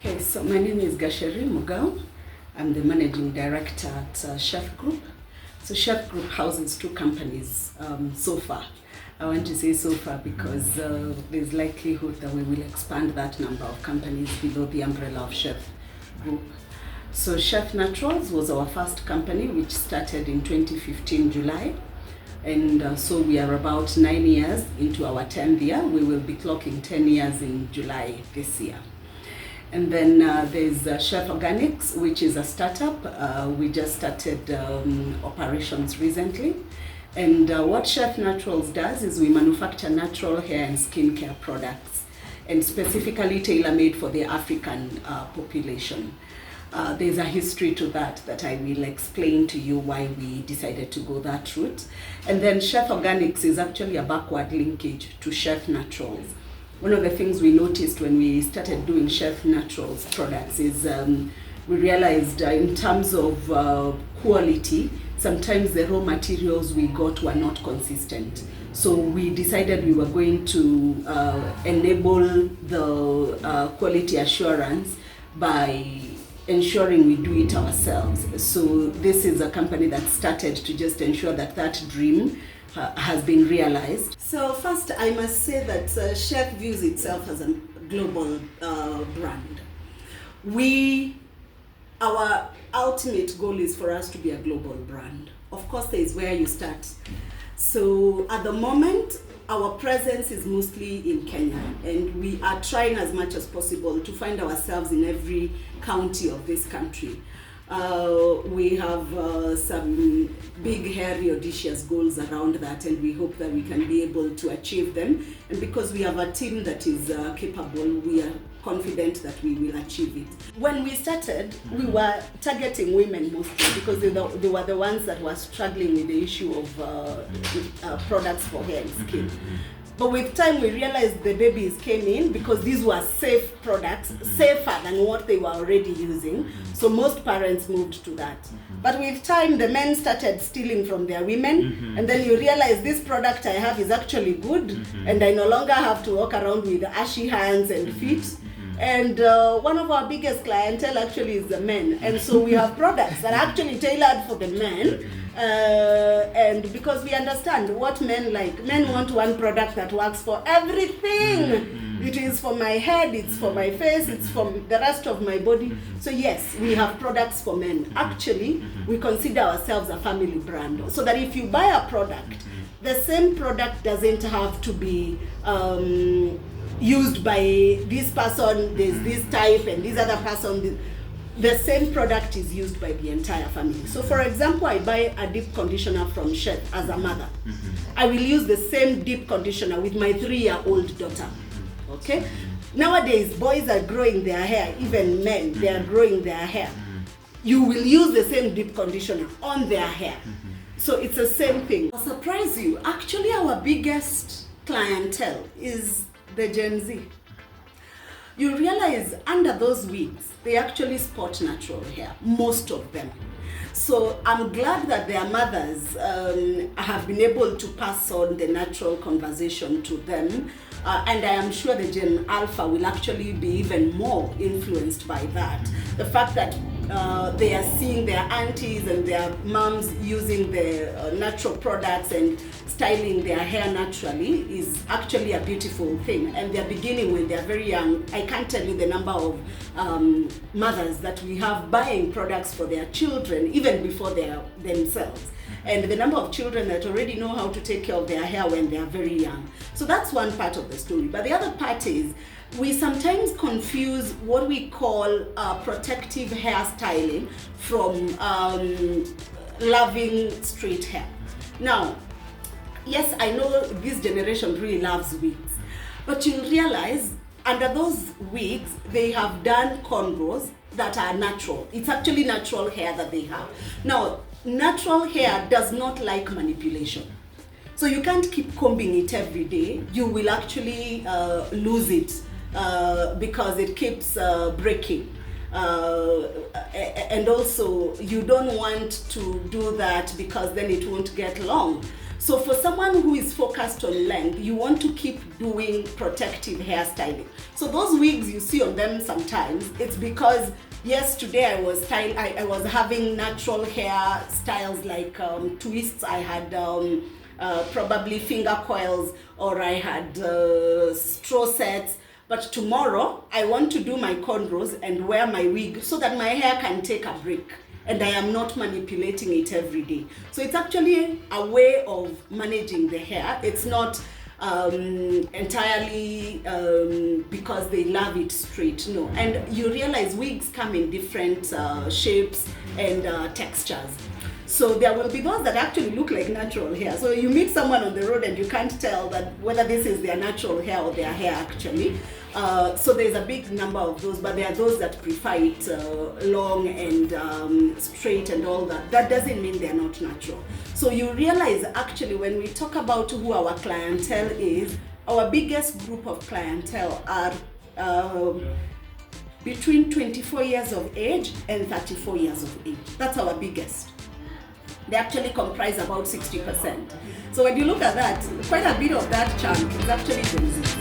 Okay, so my name is Gasheri Mugao. I'm the managing director at Chef Group. So Chef Group houses two companies so far. I want to say so far because there's likelihood that we will expand that number of companies below the umbrella of Chef Group. So Chef Naturals was our first company, which started in 2015 July. And so we are about 9 years into our 10th year. We will be clocking 10 years in July this year. And then there's Chef Organics, which is a startup. We just started operations recently. And what Chef Naturals does is we manufacture natural hair and skincare products, and specifically tailor-made for the African population. There's a history to that I will explain to you why we decided to go that route. And then Chef Organics is actually a backward linkage to Chef Naturals. One of the things we noticed when we started doing Chef Naturals products is we realized in terms of quality, sometimes the raw materials we got were not consistent. So we decided we were going to enable the quality assurance by ensuring we do it ourselves. So this is a company that started to just ensure that that dream has been realized. So first, I must say that Chef views itself as a global brand. Our ultimate goal is for us to be a global brand. Of course, there is where you start. So at the moment, our presence is mostly in Kenya, and we are trying as much as possible to find ourselves in every county of this country. We have some big, hairy, audacious goals around that, and we hope that we can be able to achieve them. And because we have a team that is capable, we are confident that we will achieve it. When we started, we were targeting women mostly because they were the ones that were struggling with the issue of products for hair and skin. But with time, we realized the babies came in because these were safe products, safer than what they were already using. So most parents moved to that. But with time, the men started stealing from their women. And then you realize this product I have is actually good. And I no longer have to walk around with ashy hands and feet. And one of our biggest clientele actually is the men. And so we have products that are actually tailored for the men. And because we understand what men like. Men want one product that works for everything. It is for my head, it's for my face, it's for the rest of my body. So yes, we have products for men. Actually, we consider ourselves a family brand. So that if you buy a product, the same product doesn't have to be used by this person, there's this type, and this other person. The same product is used by the entire family. So for example, I buy a deep conditioner from Chef as a mother. I will use the same deep conditioner with my 3-year-old daughter. Okay? Nowadays, boys are growing their hair, even men, they are growing their hair. You will use the same deep conditioner on their hair. So it's the same thing. I'll surprise you, actually our biggest clientele is the Gen Z. You realize under those wigs, they actually sport natural hair, most of them. So I'm glad that their mothers have been able to pass on the natural conversation to them. And I am sure the Gen Alpha will actually be even more influenced by that. The fact that they are seeing their aunties and their moms using the natural products and styling their hair naturally is actually a beautiful thing. And they're beginning when they're very young. I can't tell you the number of mothers that we have buying products for their children even before themselves. And the number of children that already know how to take care of their hair when they are very young. So that's one part of the story. But the other part is we sometimes confuse what we call protective hairstyling from loving straight hair. Now, yes, I know this generation really loves wigs, but you realize under those wigs, they have done cornrows that are natural. It's actually natural hair that they have. Now, natural hair does not like manipulation. So you can't keep combing it every day. You will actually lose it because it keeps breaking. And also, you don't want to do that because then it won't get long. So for someone who is focused on length, you want to keep doing protective hairstyling. So those wigs you see on them sometimes, it's because yes, today I was having natural hair styles like twists. I had probably finger coils, or I had straw sets. But tomorrow I want to do my cornrows and wear my wig so that my hair can take a break and I am not manipulating it every day. So it's actually a way of managing the hair. It's not entirely because they love it straight, no. And you realize wigs come in different shapes and textures. So there will be those that actually look like natural hair. So you meet someone on the road and you can't tell that whether this is their natural hair or their hair actually. So there's a big number of those, but there are those that prefer it long and straight and all that. That doesn't mean they're not natural. So you realize actually when we talk about who our clientele is, our biggest group of clientele are between 24 years of age and 34 years of age. That's our biggest. They actually comprise about 60%. So when you look at that, quite a bit of that chunk is actually Gen Z.